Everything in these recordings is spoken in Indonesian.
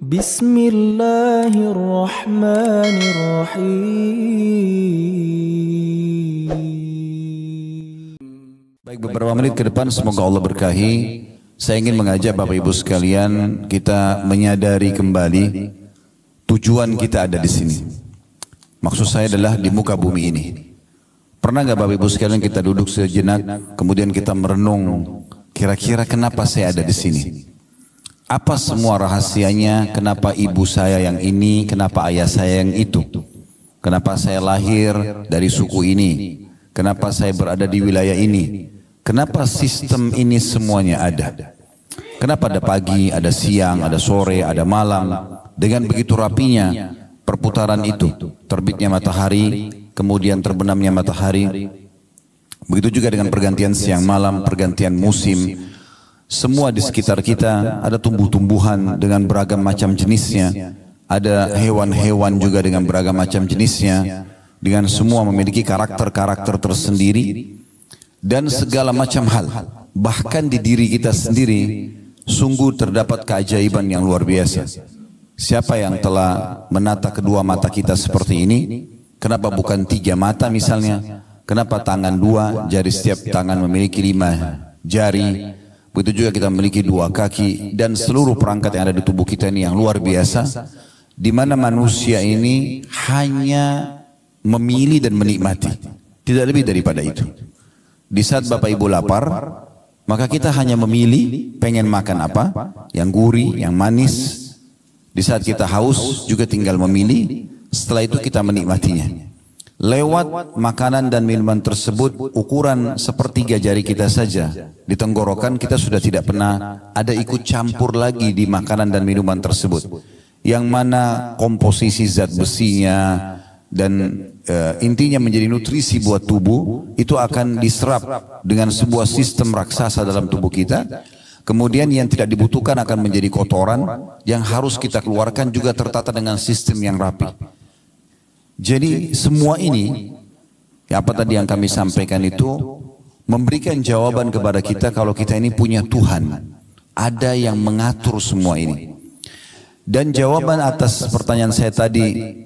Bismillahirrahmanirrahim. Baik, beberapa menit ke depan semoga Allah berkahi. Saya ingin mengajak Bapak Ibu sekalian kita menyadari kembali tujuan kita ada di sini. Maksud saya adalah di muka bumi ini. Pernah nggak Bapak Ibu sekalian kita duduk sejenak, kemudian kita merenung, kira-kira kenapa saya ada di sini? Apa semua rahasianya? Kenapa ibu saya yang ini? Kenapa ayah saya yang itu? Kenapa saya lahir dari suku ini? Kenapa saya berada di wilayah ini? Kenapa sistem ini semuanya ada? Kenapa ada pagi, ada siang, ada sore, ada malam? Dengan begitu rapinya perputaran itu, terbitnya matahari, kemudian terbenamnya matahari. Begitu juga dengan pergantian siang malam, pergantian musim. Semua di sekitar kita ada tumbuh-tumbuhan dengan beragam macam jenisnya. Ada hewan-hewan juga dengan beragam macam jenisnya. Dengan semua memiliki karakter-karakter tersendiri. Dan segala macam hal. Bahkan di diri kita sendiri, sungguh terdapat keajaiban yang luar biasa. Siapa yang telah menata kedua mata kita seperti ini? Kenapa bukan 3 mata misalnya? Kenapa tangan 2, jari setiap tangan memiliki 5 jari? Begitu juga kita memiliki 2 kaki dan seluruh perangkat yang ada di tubuh kita ini yang luar biasa. Di mana manusia ini hanya memilih dan menikmati. Tidak lebih daripada itu. Di saat Bapak Ibu lapar, maka kita hanya memilih pengen makan apa, yang gurih, yang manis. Di saat kita haus juga tinggal memilih, setelah itu kita menikmatinya. Lewat makanan dan minuman tersebut, ukuran sepertiga jari kita saja di tenggorokan kita sudah tidak pernah ada ikut campur lagi di makanan dan minuman tersebut. Yang mana komposisi zat besinya dan intinya menjadi nutrisi buat tubuh itu akan diserap dengan sebuah sistem raksasa dalam tubuh kita. Kemudian yang tidak dibutuhkan akan menjadi kotoran yang harus kita keluarkan juga tertata dengan sistem yang rapi. Jadi semua ini, apa tadi yang kami sampaikan itu memberikan jawaban kepada kita kalau kita ini punya Tuhan. Ada yang mengatur semua ini. Dan jawaban atas pertanyaan saya tadi,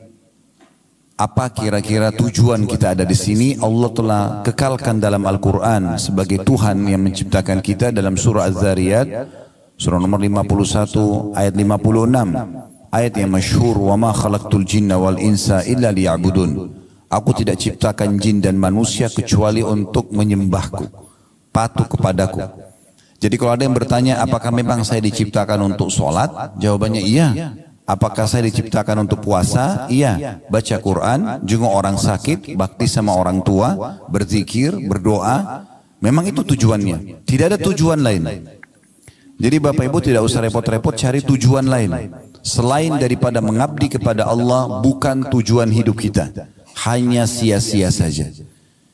apa kira-kira tujuan kita ada di sini? Allah telah kekalkan dalam Al-Quran sebagai Tuhan yang menciptakan kita dalam surah Az-Zariyat, surah nomor 51 ayat 56. Ayat yang masyhur, wa ma khalaqtul jinna wal insa illa liya'budun. Aku tidak ciptakan jin dan manusia kecuali untuk menyembahku, patuh kepadaku. Jadi kalau ada yang bertanya apakah memang saya diciptakan untuk sholat? Jawabannya iya. Apakah saya diciptakan untuk puasa? Iya. Baca Quran, jenguk orang sakit, bakti sama orang tua, berzikir, berdoa. Memang itu tujuannya. Tidak ada tujuan lain. Jadi Bapak Ibu tidak usah repot-repot cari tujuan lain. Selain daripada mengabdi kepada Allah bukan tujuan hidup kita. Hanya sia-sia saja.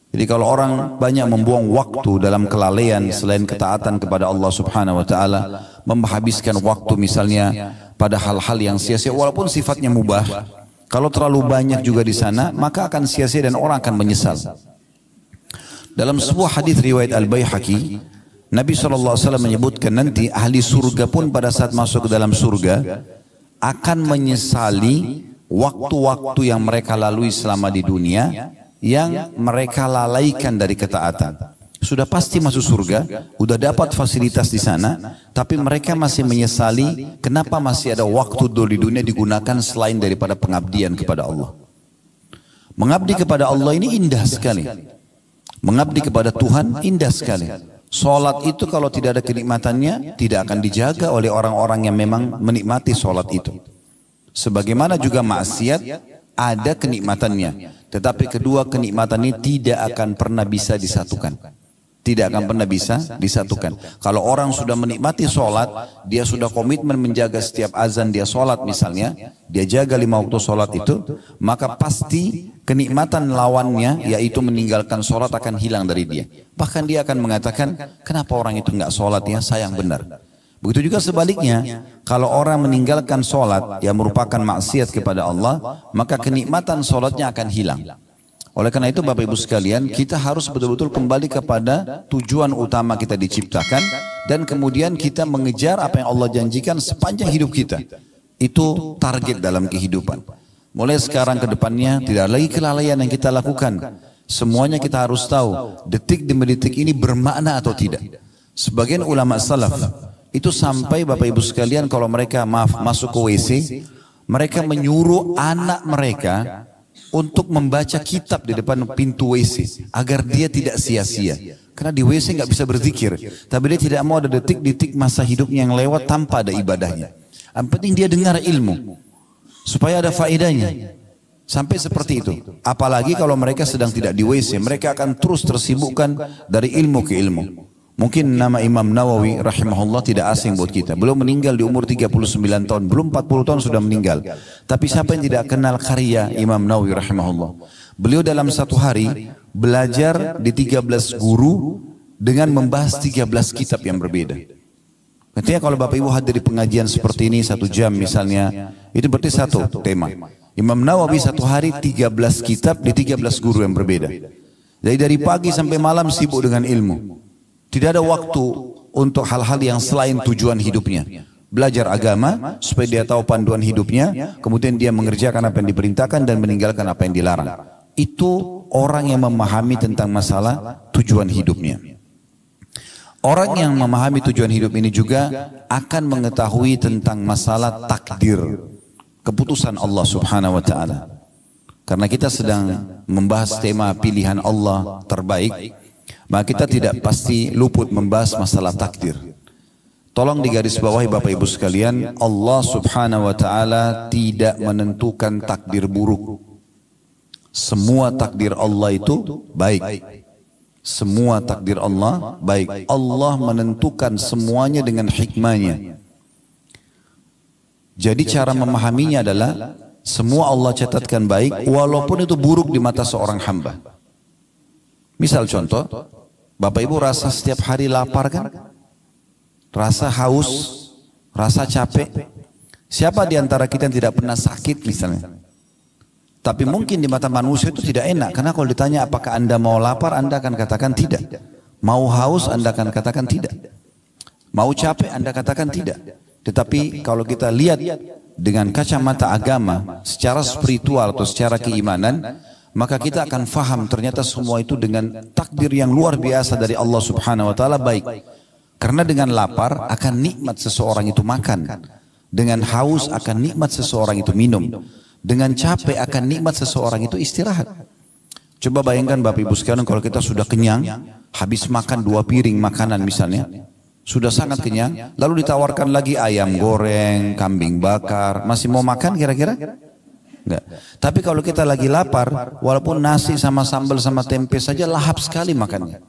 Jadi kalau orang banyak membuang waktu dalam kelalaian selain ketaatan kepada Allah Subhanahu wa taala, menghabiskan waktu misalnya pada hal-hal yang sia-sia walaupun sifatnya mubah, kalau terlalu banyak juga di sana maka akan sia-sia dan orang akan menyesal. Dalam sebuah hadis riwayat Al-Baihaqi, Nabi SAW menyebutkan nanti ahli surga pun pada saat masuk ke dalam surga akan menyesali waktu-waktu yang mereka lalui selama di dunia yang mereka lalaikan dari ketaatan. Sudah pasti masuk surga, sudah dapat fasilitas di sana, tapi mereka masih menyesali kenapa masih ada waktu dulu di dunia digunakan selain daripada pengabdian kepada Allah. Mengabdi kepada Allah ini indah sekali. Mengabdi kepada Tuhan indah sekali. Sholat itu kalau tidak ada kenikmatannya tidak akan dijaga oleh orang-orang yang memang menikmati sholat itu. Sebagaimana juga maksiat ada kenikmatannya, tetapi kedua kenikmatan ini tidak akan pernah bisa disatukan. Tidak akan pernah bisa disatukan. Kalau orang sudah menikmati sholat, dia sudah komitmen menjaga setiap azan dia sholat misalnya, dia jaga 5 waktu sholat itu, maka pasti kenikmatan lawannya yaitu meninggalkan sholat akan hilang dari dia. Bahkan dia akan mengatakan, kenapa orang itu enggak sholat ya, sayang benar. Begitu juga sebaliknya, kalau orang meninggalkan sholat yang merupakan maksiat kepada Allah, maka kenikmatan sholatnya akan hilang. Oleh karena itu Bapak Ibu sekalian, kita harus betul-betul kembali kepada tujuan utama kita diciptakan dan kemudian kita mengejar apa yang Allah janjikan sepanjang hidup kita. Itu target dalam kehidupan. Mulai sekarang ke depannya tidak lagi kelalaian yang kita lakukan. Semuanya kita harus tahu detik demi detik ini bermakna atau tidak. Sebagian ulama salaf itu sampai Bapak Ibu sekalian kalau mereka masuk ke WC, mereka menyuruh anak mereka untuk membaca kitab di depan pintu WC agar dia tidak sia-sia. Karena di WC nggak bisa berzikir, tapi dia tidak mau ada detik-detik masa hidupnya yang lewat tanpa ada ibadahnya. Yang penting dia dengar ilmu supaya ada faedahnya. Sampai seperti itu. Apalagi kalau mereka sedang tidak di WC, mereka akan terus tersibukkan dari ilmu ke ilmu. Mungkin nama Imam Nawawi rahimahullah tidak asing buat kita. Belum meninggal di umur 39 tahun, belum 40 tahun sudah meninggal. Tapi siapa yang tidak kenal karya Imam Nawawi rahimahullah? Beliau dalam satu hari belajar di 13 guru dengan membahas 13 kitab yang berbeda. Artinya kalau Bapak Ibu hadir di pengajian seperti ini 1 jam misalnya, itu berarti satu tema. Imam Nawawi satu hari 13 kitab di 13 guru yang berbeda. Jadi dari pagi sampai malam sibuk dengan ilmu. Tidak ada waktu untuk hal-hal yang selain tujuan hidupnya. Belajar agama supaya dia tahu panduan hidupnya, kemudian dia mengerjakan apa yang diperintahkan dan meninggalkan apa yang dilarang. Itu orang yang memahami tentang masalah tujuan hidupnya. Orang yang memahami tujuan hidup ini juga akan mengetahui tentang masalah takdir, keputusan Allah subhanahu wa ta'ala. Karena kita sedang membahas tema pilihan Allah terbaik, maka kita tidak pasti luput membahas masalah takdir. Tolong digarisbawahi Bapak Ibu sekalian, Allah subhanahu wa ta'ala tidak menentukan takdir buruk. Semua takdir Allah itu baik. Semua takdir Allah baik. Allah menentukan semuanya dengan hikmahnya. Jadi cara memahaminya adalah semua Allah catatkan baik walaupun itu buruk di mata seorang hamba. Misal contoh, Bapak Ibu rasa setiap hari lapar kan? Rasa haus, rasa capek. Siapa di antara kita yang tidak pernah sakit misalnya? Tapi mungkin di mata manusia itu tidak enak. Karena kalau ditanya apakah Anda mau lapar, Anda akan katakan tidak. Mau haus, Anda akan katakan tidak. Mau capek, Anda katakan tidak. Tetapi kalau kita lihat dengan kacamata agama, secara spiritual atau secara keimanan, maka kita akan faham ternyata semua itu dengan takdir yang luar biasa dari Allah subhanahu wa ta'ala baik. Karena dengan lapar akan nikmat seseorang itu makan. Dengan haus akan nikmat seseorang itu minum. Dengan capek akan nikmat seseorang itu istirahat. Coba bayangkan Bapak Ibu sekalian kalau kita sudah kenyang, habis makan 2 piring makanan misalnya, sudah sangat kenyang, lalu ditawarkan lagi ayam goreng, kambing bakar, masih mau makan kira-kira? Enggak. Tapi kalau kita lagi lapar, walaupun nasi sama sambal sama tempe saja lahap sekali makannya.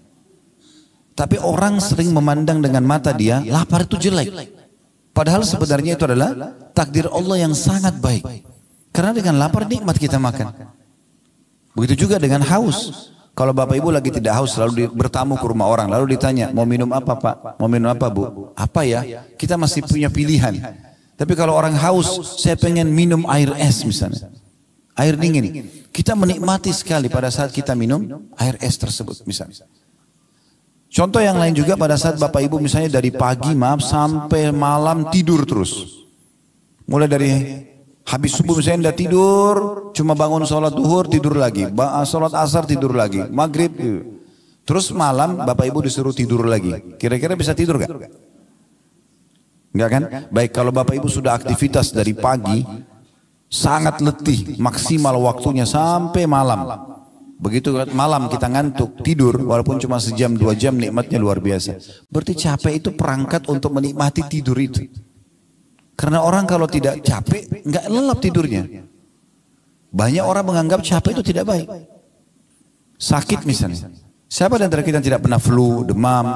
Tapi orang sering memandang dengan mata dia, lapar itu jelek. Padahal sebenarnya itu adalah takdir Allah yang sangat baik. Karena dengan lapar nikmat kita makan. Begitu juga dengan haus. Kalau Bapak Ibu lagi tidak haus lalu bertamu ke rumah orang, lalu ditanya, mau minum apa Pak? Mau minum apa Bu? Apa ya? Kita masih punya pilihan. Tapi kalau orang haus, saya pengen minum air es misalnya. Air dingin. Kita menikmati sekali pada saat kita minum air es tersebut misalnya. Contoh yang lain juga pada saat Bapak Ibu misalnya dari pagi sampai malam tidur terus. Mulai dari habis subuh misalnya anda tidur, cuma bangun sholat duhur tidur lagi, sholat asar tidur lagi, maghrib, terus malam Bapak Ibu disuruh tidur lagi. Kira-kira bisa tidur gak? Enggak kan? Baik, kalau Bapak Ibu sudah aktivitas dari pagi, sangat letih, maksimal waktunya sampai malam. Begitu malam kita ngantuk, tidur, walaupun cuma sejam 2 jam nikmatnya luar biasa. Berarti capek itu perangkat untuk menikmati tidur itu. Karena orang kalau tidak capek, nggak lelap tidurnya. Banyak orang menganggap capek itu tidak baik. Sakit misalnya. Siapa di antara kita yang tidak pernah flu, demam,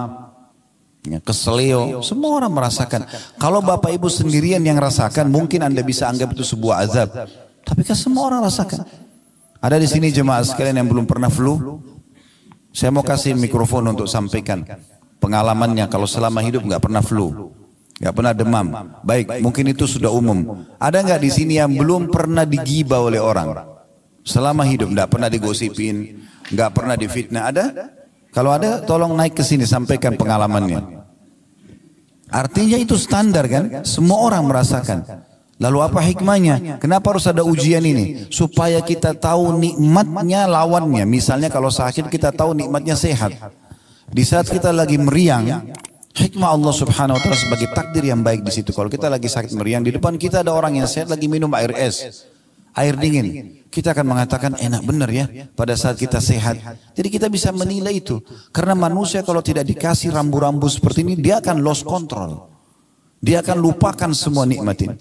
keselio? Semua orang merasakan. Kalau Bapak Ibu sendirian yang rasakan, mungkin Anda bisa anggap itu sebuah azab. Tapi kan semua orang rasakan. Ada di sini jemaah sekalian yang belum pernah flu. Saya mau kasih mikrofon untuk sampaikan pengalamannya kalau selama hidup nggak pernah flu. Gak pernah demam. Baik, mungkin itu sudah umum. Ada nggak di sini yang belum pernah digibah oleh orang? Selama hidup, nggak pernah digosipin, nggak pernah difitnah. Ada? Kalau ada, tolong naik ke sini sampaikan pengalamannya. Artinya itu standar kan? Semua orang merasakan. Lalu apa hikmahnya? Kenapa harus ada ujian ini? Supaya kita tahu nikmatnya lawannya. Misalnya kalau sakit kita tahu nikmatnya sehat. Di saat kita lagi meriang, hikmah Allah subhanahu wa ta'ala sebagai takdir yang baik di situ. Kalau kita lagi sakit meriang, di depan kita ada orang yang sehat lagi minum air es, air dingin. Kita akan mengatakan enak benar ya pada saat kita sehat. Jadi kita bisa menilai itu. Karena manusia kalau tidak dikasih rambu-rambu seperti ini, dia akan lost control. Dia akan lupakan semua nikmat ini.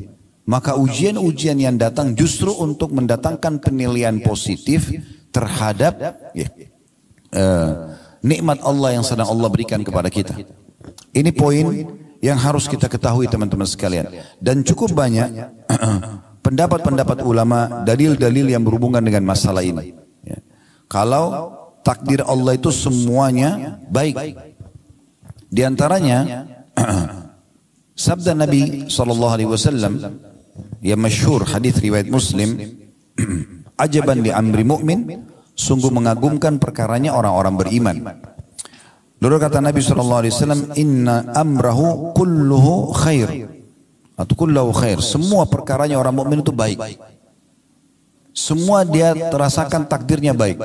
Maka ujian-ujian yang datang justru untuk mendatangkan penilaian positif terhadap nikmat Allah yang sedang Allah berikan kepada kita. Ini poin yang harus kita ketahui teman-teman sekalian. Dan cukup banyak pendapat-pendapat ulama, dalil-dalil yang berhubungan dengan masalah ini. Kalau takdir Allah itu semuanya baik. Di antaranya sabda Nabi SAW yang masyhur hadis riwayat Muslim, ajaban li amri mu'min, sungguh mengagumkan perkaranya orang-orang beriman. Lalu kata Nabi SAW, inna amrahu kulluhu khair, atau kullahu khair, semua perkaranya orang mukmin itu baik. Semua dia terasakan takdirnya baik.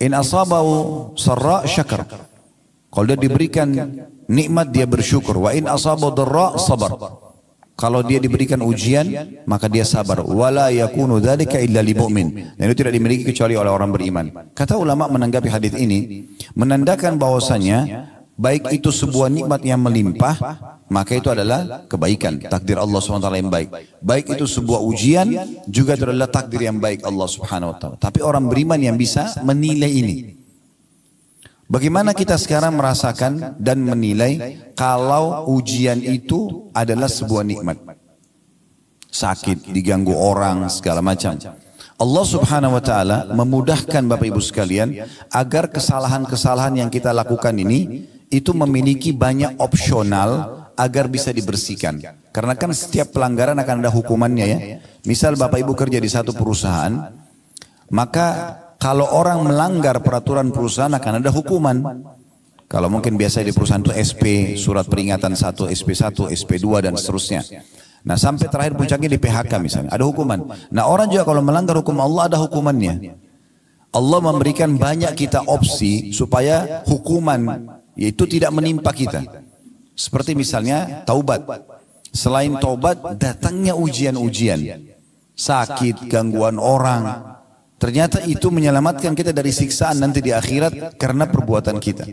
In asabahu sarra syakar, kalau dia diberikan nikmat dia bersyukur. Wa in asabahu dharra sabar, kalau dia diberikan ujian maka dia sabar. Wala yakunu dzalika illa lil mu'min, dan itu tidak dimiliki kecuali oleh orang beriman. Kata ulama menanggapi hadis ini, menandakan bahwasanya baik itu sebuah nikmat yang melimpah, maka itu adalah kebaikan, takdir Allah SWT yang baik. Baik itu sebuah ujian, juga itu adalah takdir yang baik Allah Subhanahu Wa Taala. Tapi orang beriman yang bisa menilai ini. Bagaimana kita sekarang merasakan dan menilai kalau ujian itu adalah sebuah nikmat? Sakit, diganggu orang, segala macam. Allah Subhanahu Wa Taala memudahkan Bapak Ibu sekalian agar kesalahan-kesalahan yang kita lakukan ini itu memiliki banyak opsional agar bisa dibersihkan. Karena kan setiap pelanggaran akan ada hukumannya ya. Misal Bapak Ibu kerja di satu perusahaan, maka kalau orang melanggar peraturan perusahaan akan ada hukuman. Kalau mungkin biasa di perusahaan itu SP, surat peringatan 1, SP1, SP2 dan seterusnya. Nah sampai terakhir puncaknya di PHK misalnya, ada hukuman. Nah orang juga kalau melanggar hukum Allah ada hukumannya. Allah memberikan banyak kita opsi supaya hukuman yaitu tidak menimpa kita. Seperti misalnya taubat. Selain taubat datangnya ujian-ujian. Sakit, gangguan orang. Ternyata itu menyelamatkan kita dari siksaan nanti di akhirat karena perbuatan kita.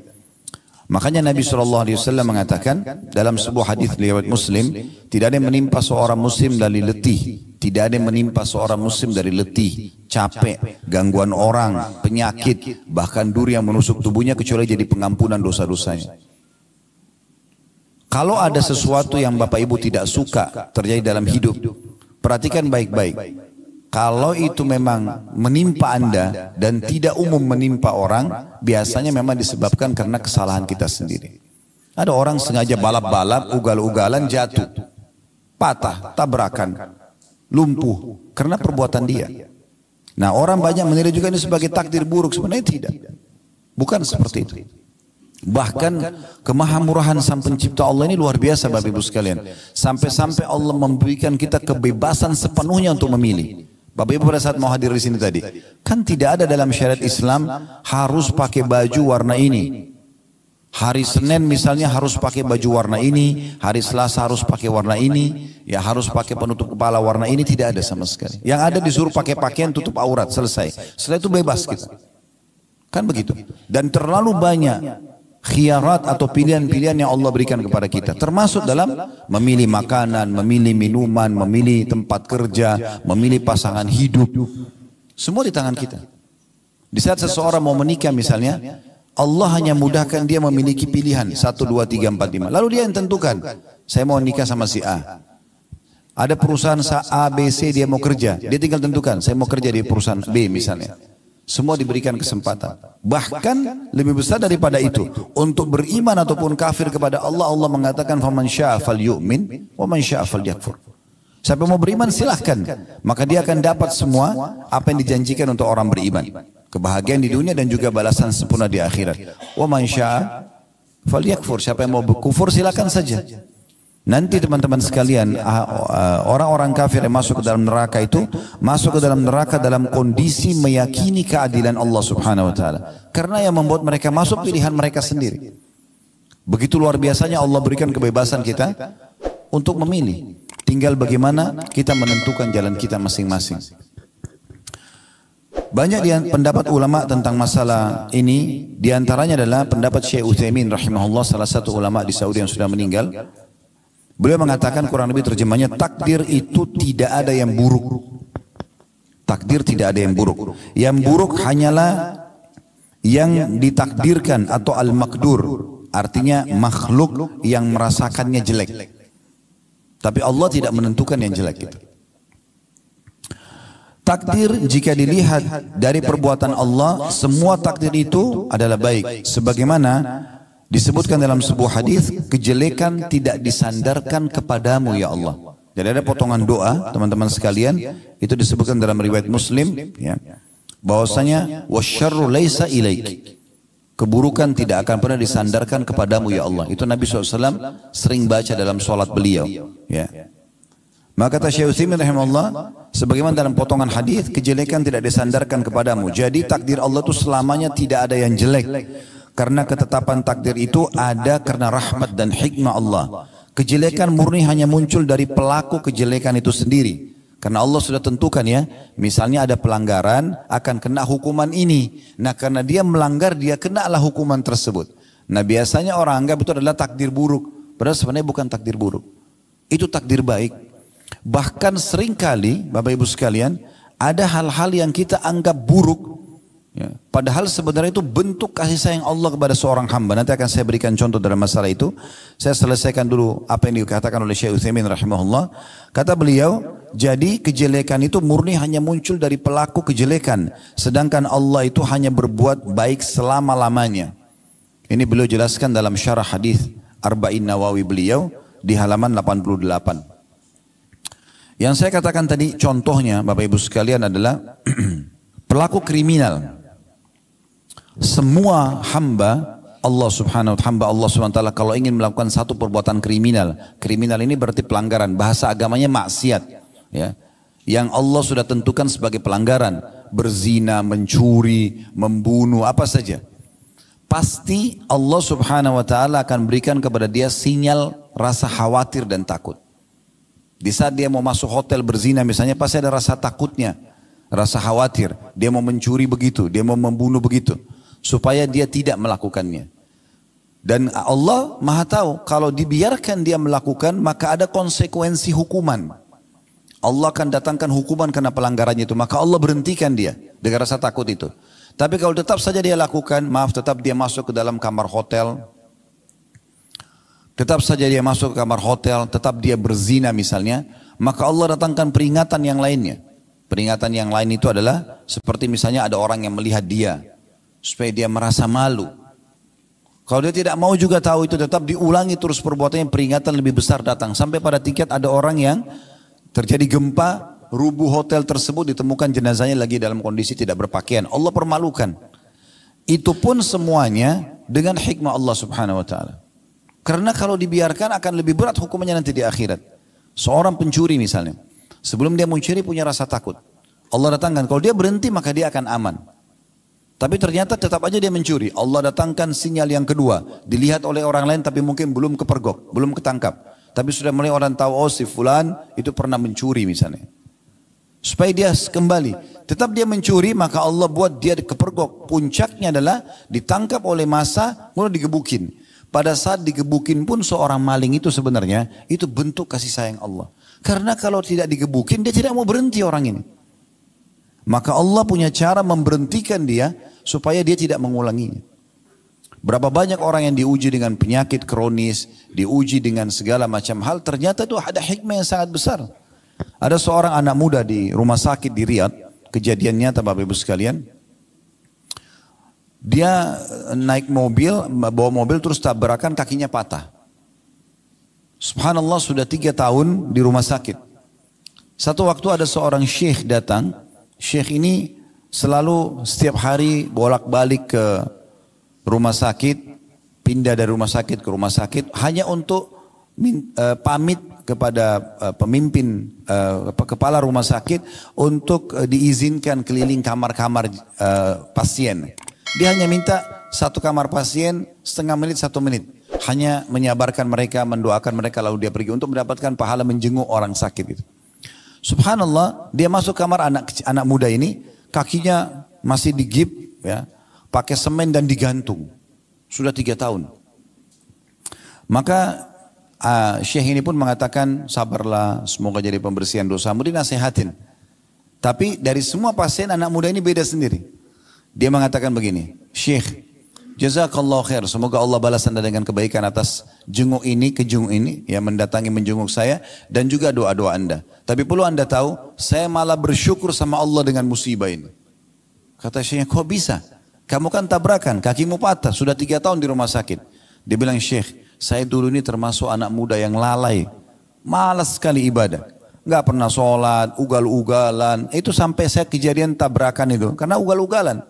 Makanya Nabi SAW mengatakan dalam sebuah hadis riwayat Muslim, tidak ada yang menimpa seorang muslim dari letih, tidak ada yang menimpa seorang muslim dari letih, capek, gangguan orang, penyakit, bahkan duri yang menusuk tubuhnya kecuali jadi pengampunan dosa-dosanya. Kalau ada sesuatu yang Bapak Ibu tidak suka terjadi dalam hidup, perhatikan baik-baik. Kalau itu memang menimpa Anda dan tidak umum menimpa orang, biasanya memang disebabkan karena kesalahan kita sendiri. Ada orang sengaja balap-balap, ugal-ugalan jatuh, patah, tabrakan, lumpuh karena perbuatan dia. Nah orang banyak menilai juga ini sebagai takdir buruk, sebenarnya tidak. Bukan seperti itu. Bahkan kemahamurahan Sang Pencipta Allah ini luar biasa Bapak Ibu sekalian. Sampai-sampai Allah memberikan kita kebebasan sepenuhnya untuk memilih. Bapak Ibu pada saat mau hadir di sini tadi, kan tidak ada dalam syariat Islam harus pakai baju warna ini. Hari Senin misalnya harus pakai baju warna ini, hari Selasa harus pakai warna ini, ya harus pakai penutup kepala warna ini, tidak ada sama sekali. Yang ada disuruh pakai pakaian tutup aurat, selesai. Setelah itu bebas kita. Kan begitu. Dan terlalu banyak khiyarat atau pilihan-pilihan yang Allah berikan kepada kita, termasuk dalam memilih makanan, memilih minuman, memilih tempat kerja, memilih pasangan hidup, semua di tangan kita. Di saat seseorang mau menikah misalnya, Allah hanya mudahkan dia memiliki pilihan 1, 2, 3, 4, 5, lalu dia yang tentukan, saya mau nikah sama si A. Ada perusahaan A, B, C dia mau kerja, dia tinggal tentukan, saya mau kerja di perusahaan B misalnya. Semua diberikan kesempatan. Bahkan lebih besar daripada itu, untuk beriman ataupun kafir kepada Allah, Allah mengatakan faman syaa'a falyu'min wa man syaa'a falyakfur. Siapa mau beriman silahkan, maka dia akan dapat semua apa yang dijanjikan untuk orang beriman. Kebahagiaan di dunia dan juga balasan sempurna di akhirat. Wa man syaa'a falyakfur. Siapa yang mau berkufur silahkan saja. Nanti teman-teman sekalian, orang-orang kafir yang masuk ke dalam neraka itu masuk ke dalam neraka dalam kondisi meyakini keadilan Allah Subhanahu wa taala. Karena yang membuat mereka masuk pilihan mereka sendiri. Begitu luar biasanya Allah berikan kebebasan kita untuk memilih. Tinggal bagaimana kita menentukan jalan kita masing-masing. Banyak pendapat ulama tentang masalah ini, diantaranya adalah pendapat Syekh Utsaimin rahimahullah, salah satu ulama di Saudi yang sudah meninggal. Beliau mengatakan kurang lebih terjemahnya, takdir itu tidak ada yang buruk. Takdir tidak ada yang buruk. Yang buruk hanyalah yang ditakdirkan atau al-makdur. Artinya makhluk yang merasakannya jelek. Tapi Allah tidak menentukan yang jelek itu. Takdir jika dilihat dari perbuatan Allah, semua takdir itu adalah baik. Sebagaimana disebutkan dalam sebuah hadis, kejelekan tidak disandarkan kepadamu ya Allah. Jadi ada potongan doa teman-teman sekalian, itu disebutkan dalam riwayat Muslim, ya, bahwasanya wasyarru laisa ilaik. Keburukan tidak akan pernah disandarkan kepadamu ya Allah. Itu Nabi SAW sering baca dalam sholat beliau. Ya. Maka kata Syekh Utsaimin rahimahullah, sebagaimana dalam potongan hadis, kejelekan tidak disandarkan kepadamu. Jadi takdir Allah itu selamanya tidak ada yang jelek. Karena ketetapan takdir itu ada karena rahmat dan hikmah Allah. Kejelekan murni hanya muncul dari pelaku kejelekan itu sendiri. Karena Allah sudah tentukan ya, misalnya ada pelanggaran akan kena hukuman ini. Nah karena dia melanggar, dia kenalah hukuman tersebut. Nah biasanya orang anggap itu adalah takdir buruk. Padahal sebenarnya bukan takdir buruk. Itu takdir baik. Bahkan seringkali Bapak Ibu sekalian, ada hal-hal yang kita anggap buruk. Ya, padahal sebenarnya itu bentuk kasih sayang Allah kepada seorang hamba. Nanti akan saya berikan contoh dalam masalah itu. Saya selesaikan dulu apa yang dikatakan oleh Syekh Utsaimin rahimahullah. Kata beliau, jadi kejelekan itu murni hanya muncul dari pelaku kejelekan. Sedangkan Allah itu hanya berbuat baik selama-lamanya. Ini beliau jelaskan dalam syarah hadis Arba'in Nawawi beliau di halaman 88. Yang saya katakan tadi contohnya Bapak Ibu sekalian adalah pelaku kriminal. Semua hamba Allah subhanahu wa ta'ala kalau ingin melakukan satu perbuatan kriminal. Kriminal ini berarti pelanggaran. Bahasa agamanya maksiat. Ya. Yang Allah sudah tentukan sebagai pelanggaran. Berzina, mencuri, membunuh, apa saja. Pasti Allah subhanahu wa ta'ala akan berikan kepada dia sinyal rasa khawatir dan takut. Di saat dia mau masuk hotel berzina misalnya, pasti ada rasa takutnya. Rasa khawatir. Dia mau mencuri begitu, dia mau membunuh begitu. Supaya dia tidak melakukannya. Dan Allah maha tahu, kalau dibiarkan dia melakukan, maka ada konsekuensi hukuman. Allah akan datangkan hukuman karena pelanggarannya itu. Maka Allah berhentikan dia dengan rasa takut itu. Tapi kalau tetap saja dia lakukan, maaf, tetap dia masuk ke dalam kamar hotel. Tetap saja dia masuk ke kamar hotel, tetap dia berzina misalnya. Maka Allah datangkan peringatan yang lainnya. Peringatan yang lain itu adalah seperti misalnya ada orang yang melihat dia. Supaya dia merasa malu. Kalau dia tidak mau juga tahu itu, tetap diulangi terus perbuatannya, peringatan lebih besar datang. Sampai pada tingkat ada orang yang terjadi gempa, rubuh hotel tersebut, ditemukan jenazahnya lagi dalam kondisi tidak berpakaian. Allah permalukan. Itu pun semuanya dengan hikmah Allah subhanahu wa ta'ala. Karena kalau dibiarkan akan lebih berat hukumannya nanti di akhirat. Seorang pencuri misalnya. Sebelum dia mencuri punya rasa takut. Allah datangkan, kalau dia berhenti maka dia akan aman. Tapi ternyata tetap aja dia mencuri. Allah datangkan sinyal yang kedua. Dilihat oleh orang lain tapi mungkin belum kepergok, belum ketangkap. Tapi sudah mulai orang tahu, oh si fulan itu pernah mencuri misalnya. Supaya dia kembali. Tetap dia mencuri, maka Allah buat dia kepergok. Puncaknya adalah ditangkap oleh massa, mulai digebukin. Pada saat digebukin pun seorang maling itu sebenarnya, itu bentuk kasih sayang Allah. Karena kalau tidak digebukin, dia tidak mau berhenti orang ini. Maka Allah punya cara memberhentikan dia supaya dia tidak mengulanginya. Berapa banyak orang yang diuji dengan penyakit kronis, diuji dengan segala macam hal, ternyata itu ada hikmah yang sangat besar. Ada seorang anak muda di rumah sakit di Riyadh, kejadian nyata Bapak Ibu sekalian. Dia naik mobil, bawa mobil terus tabrakan, kakinya patah. Subhanallah, sudah 3 tahun di rumah sakit. Satu waktu ada seorang syekh datang. Syekh ini selalu setiap hari bolak-balik ke rumah sakit, pindah dari rumah sakit ke rumah sakit, hanya untuk pamit kepada pemimpin kepala rumah sakit untuk diizinkan keliling kamar-kamar pasien. Dia hanya minta satu kamar pasien setengah menit, 1 menit. Hanya menyabarkan mereka, mendoakan mereka, lalu dia pergi untuk mendapatkan pahala menjenguk orang sakit gitu. Subhanallah, dia masuk kamar anak muda ini, kakinya masih digip, ya, pakai semen dan digantung. Sudah 3 tahun. Maka Syekh ini pun mengatakan, sabarlah, semoga jadi pembersihan dosamu, dinasihatin. Tapi dari semua pasien anak muda ini beda sendiri. Dia mengatakan begini, Syekh, jazakallah khair, semoga Allah balas anda dengan kebaikan atas jenguk ini, kejenguk ini, yang mendatangi menjenguk saya, dan juga doa-doa anda. Tapi perlu anda tahu, saya malah bersyukur sama Allah dengan musibah ini. Kata Syekh, kok bisa? Kamu kan tabrakan, kakimu patah, sudah 3 tahun di rumah sakit. Dia bilang, Syekh, saya dulu ini termasuk anak muda yang lalai, malas sekali ibadah. Nggak pernah sholat, ugal-ugalan. Itu sampai saya kejadian tabrakan itu, karena ugal-ugalan.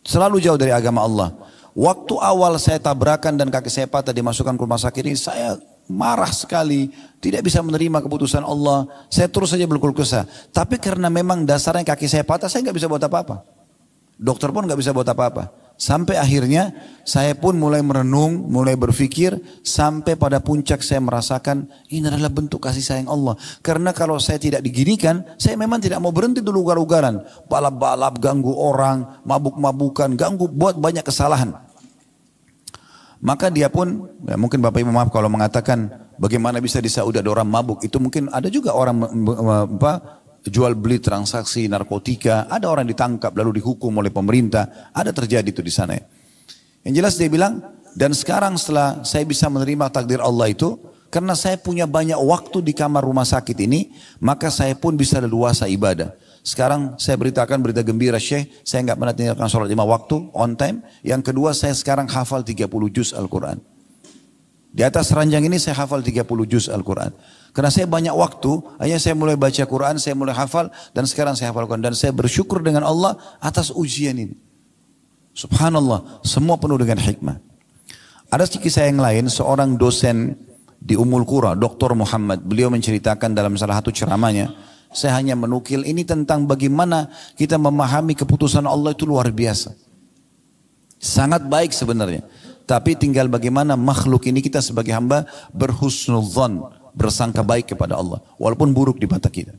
Selalu jauh dari agama Allah. Waktu awal saya tabrakan dan kaki saya patah dimasukkan ke rumah sakit ini, saya marah sekali, tidak bisa menerima keputusan Allah. Saya terus saja berkeluh kesah. Tapi karena memang dasarnya kaki saya patah, saya nggak bisa buat apa-apa. Dokter pun nggak bisa buat apa-apa. Sampai akhirnya saya pun mulai merenung, mulai berpikir, sampai pada puncak saya merasakan ini adalah bentuk kasih sayang Allah. Karena kalau saya tidak diginikan, saya memang tidak mau berhenti dulu ugal-ugalan. Balap-balap, ganggu orang, mabuk-mabukan, ganggu, buat banyak kesalahan. Maka dia pun, ya mungkin Bapak Ibu maaf kalau mengatakan bagaimana bisa di Saudi ada orang mabuk. Itu mungkin ada juga orang jual beli transaksi narkotika, ada orang ditangkap lalu dihukum oleh pemerintah, ada terjadi itu di sana. Yang jelas dia bilang, dan sekarang setelah saya bisa menerima takdir Allah itu, karena saya punya banyak waktu di kamar rumah sakit ini, maka saya pun bisa leluasa ibadah. Sekarang saya beritakan berita gembira Syekh, saya nggak pernah tinggalkan sholat 5 waktu, on time. Yang kedua, saya sekarang hafal 30 juz Al-Quran. Di atas ranjang ini saya hafal 30 juz Al-Quran. Karena saya banyak waktu, hanya saya mulai baca Quran, saya mulai hafal, dan sekarang saya hafal Quran. Dan saya bersyukur dengan Allah atas ujian ini. Subhanallah, semua penuh dengan hikmah. Ada kisah yang lain, seorang dosen di Ummul Qura, Dr. Muhammad, beliau menceritakan dalam salah satu ceramahnya, saya hanya menukil ini tentang bagaimana kita memahami keputusan Allah itu luar biasa. Sangat baik sebenarnya. Tapi tinggal bagaimana makhluk ini kita sebagai hamba berhusnudzon, bersangka baik kepada Allah, walaupun buruk di mata kita.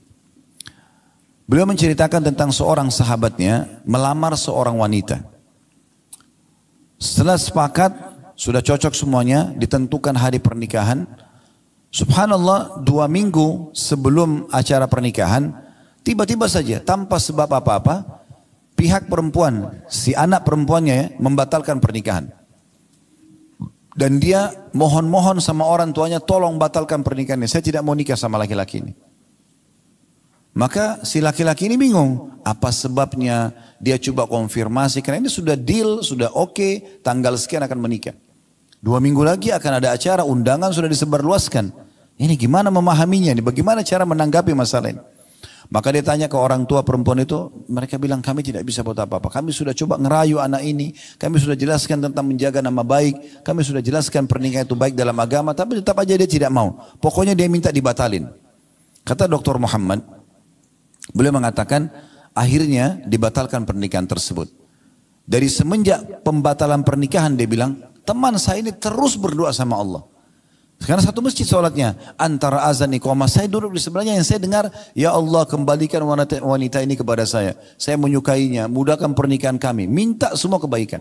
Beliau menceritakan tentang seorang sahabatnya melamar seorang wanita. Setelah sepakat, sudah cocok semuanya, ditentukan hari pernikahan. Subhanallah, 2 minggu sebelum acara pernikahan, tiba-tiba saja tanpa sebab apa-apa, pihak perempuan, si anak perempuannya membatalkan pernikahan. Dan dia mohon-mohon sama orang tuanya, tolong batalkan pernikahannya, saya tidak mau nikah sama laki-laki ini. Maka si laki-laki ini bingung, apa sebabnya? Dia coba konfirmasi, karena ini sudah deal, sudah oke, tanggal sekian akan menikah. 2 minggu lagi akan ada acara, undangan sudah disebarluaskan. Ini gimana memahaminya, ini bagaimana cara menanggapi masalah ini? Maka dia tanya ke orang tua perempuan itu, mereka bilang kami tidak bisa buat apa-apa. Kami sudah coba ngerayu anak ini, kami sudah jelaskan tentang menjaga nama baik, kami sudah jelaskan pernikahan itu baik dalam agama, tapi tetap aja dia tidak mau. Pokoknya dia minta dibatalin. Kata Dr. Muhammad, beliau mengatakan akhirnya dibatalkan pernikahan tersebut. Dari semenjak pembatalan pernikahan dia bilang, teman saya ini terus berdoa sama Allah. Sekarang satu masjid sholatnya, antara azan iqamah, saya duduk di sebelahnya, yang saya dengar, ya Allah kembalikan wanita ini kepada saya menyukainya, mudahkan pernikahan kami, minta semua kebaikan.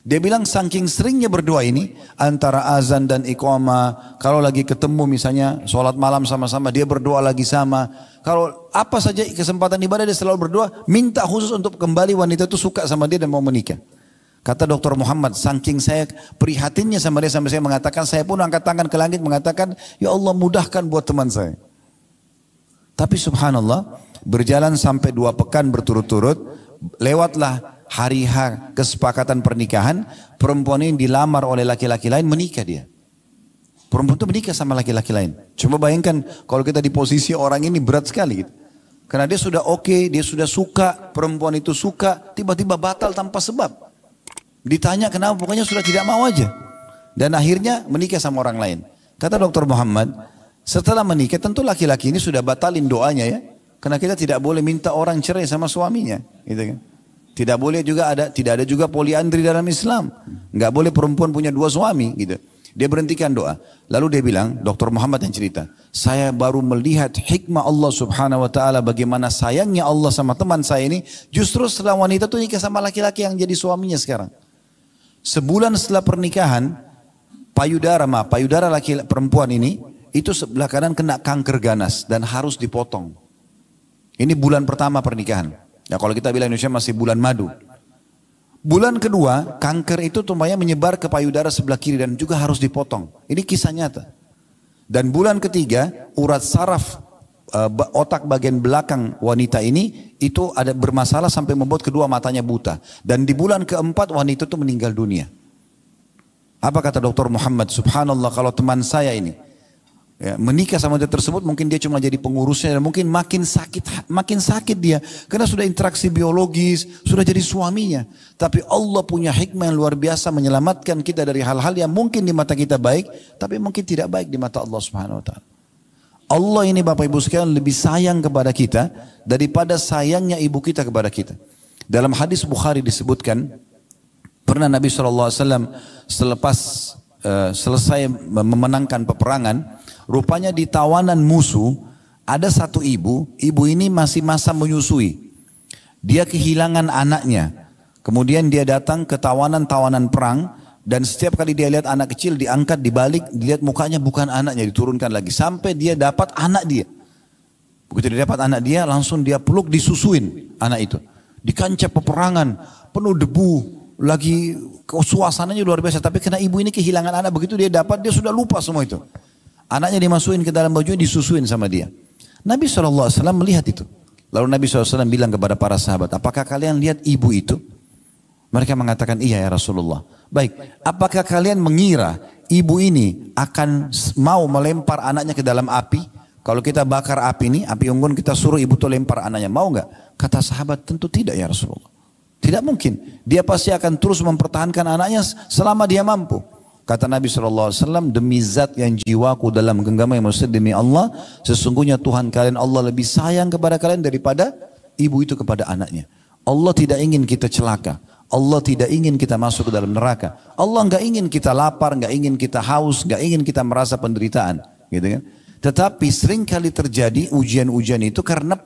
Dia bilang saking seringnya berdoa ini, antara azan dan iqamah, kalau lagi ketemu misalnya sholat malam sama-sama, dia berdoa lagi sama, kalau apa saja kesempatan ibadah dia selalu berdoa, minta khusus untuk kembali wanita itu suka sama dia dan mau menikah. Kata Dr. Muhammad, saking saya prihatinnya sama dia sampai saya mengatakan, saya pun angkat tangan ke langit mengatakan, ya Allah mudahkan buat teman saya. Tapi subhanallah, berjalan sampai 2 pekan berturut-turut, lewatlah hari H kesepakatan pernikahan, perempuan ini dilamar oleh laki-laki lain, menikah dia. Perempuan itu menikah sama laki-laki lain. Coba bayangkan kalau kita di posisi orang ini berat sekali gitu. Karena dia sudah oke, dia sudah suka, perempuan itu suka, tiba-tiba batal tanpa sebab. Ditanya kenapa, pokoknya sudah tidak mau aja. Dan akhirnya menikah sama orang lain. Kata Dr. Muhammad, setelah menikah tentu laki-laki ini sudah batalin doanya ya. Karena kita tidak boleh minta orang cerai sama suaminya, gitu kan. Tidak boleh juga tidak ada juga poliandri dalam Islam. Enggak boleh perempuan punya dua suami, gitu. Dia berhentikan doa. Lalu dia bilang, Dr. Muhammad yang cerita, saya baru melihat hikmah Allah Subhanahu wa taala, bagaimana sayangnya Allah sama teman saya ini, justru setelah wanita itu nikah sama laki-laki yang jadi suaminya sekarang. Sebulan setelah pernikahan, payudara laki perempuan ini itu sebelah kanan kena kanker ganas dan harus dipotong. Ini bulan pertama pernikahan. Ya kalau kita bilang Indonesia masih bulan madu. Bulan kedua, kanker itu tumpahnya menyebar ke payudara sebelah kiri dan juga harus dipotong. Ini kisah nyata. Dan bulan ketiga, urat saraf otak bagian belakang wanita ini itu ada bermasalah sampai membuat kedua matanya buta. Dan di bulan keempat wanita itu meninggal dunia. Apa kata Dr. Muhammad? Subhanallah, kalau teman saya ini ya, menikah sama dia tersebut, mungkin dia cuma jadi pengurusnya dan mungkin makin sakit dia karena sudah interaksi biologis, sudah jadi suaminya. Tapi Allah punya hikmah yang luar biasa menyelamatkan kita dari hal-hal yang mungkin di mata kita baik, tapi mungkin tidak baik di mata Allah Subhanahu wa taala. Allah ini Bapak Ibu sekalian lebih sayang kepada kita daripada sayangnya ibu kita kepada kita. Dalam hadis Bukhari disebutkan, pernah Nabi SAW selepas selesai memenangkan peperangan, rupanya di tawanan musuh ada satu ibu ini masih masa menyusui. Dia kehilangan anaknya. Kemudian dia datang ke tawanan perang dan setiap kali dia lihat anak kecil diangkat, dibalik, dilihat mukanya bukan anaknya, diturunkan lagi sampai dia dapat anak dia. Begitu dia dapat anak dia, langsung dia peluk, disusuin anak itu. Di kancah peperangan penuh debu, lagi suasananya luar biasa, tapi karena ibu ini kehilangan anak, begitu dia dapat, dia sudah lupa semua itu. Anaknya dimasukin ke dalam bajunya, disusuin sama dia. Nabi SAW melihat itu. Lalu Nabi SAW bilang kepada para sahabat, apakah kalian lihat ibu itu? Mereka mengatakan, iya ya Rasulullah. Baik, apakah kalian mengira ibu ini akan mau melempar anaknya ke dalam api? Kalau kita bakar api ini, api unggun, kita suruh ibu itu lempar anaknya, mau nggak? Kata sahabat, tentu tidak ya Rasulullah. Tidak mungkin. Dia pasti akan terus mempertahankan anaknya selama dia mampu. Kata Nabi SAW, demi zat yang jiwaku dalam genggaman yang maksud demi Allah, sesungguhnya Tuhan kalian Allah lebih sayang kepada kalian daripada ibu itu kepada anaknya. Allah tidak ingin kita celaka. Allah tidak ingin kita masuk ke dalam neraka. Allah nggak ingin kita lapar, nggak ingin kita haus, nggak ingin kita merasa penderitaan, gitu kan? Tetapi sering kali terjadi ujian-ujian itu karena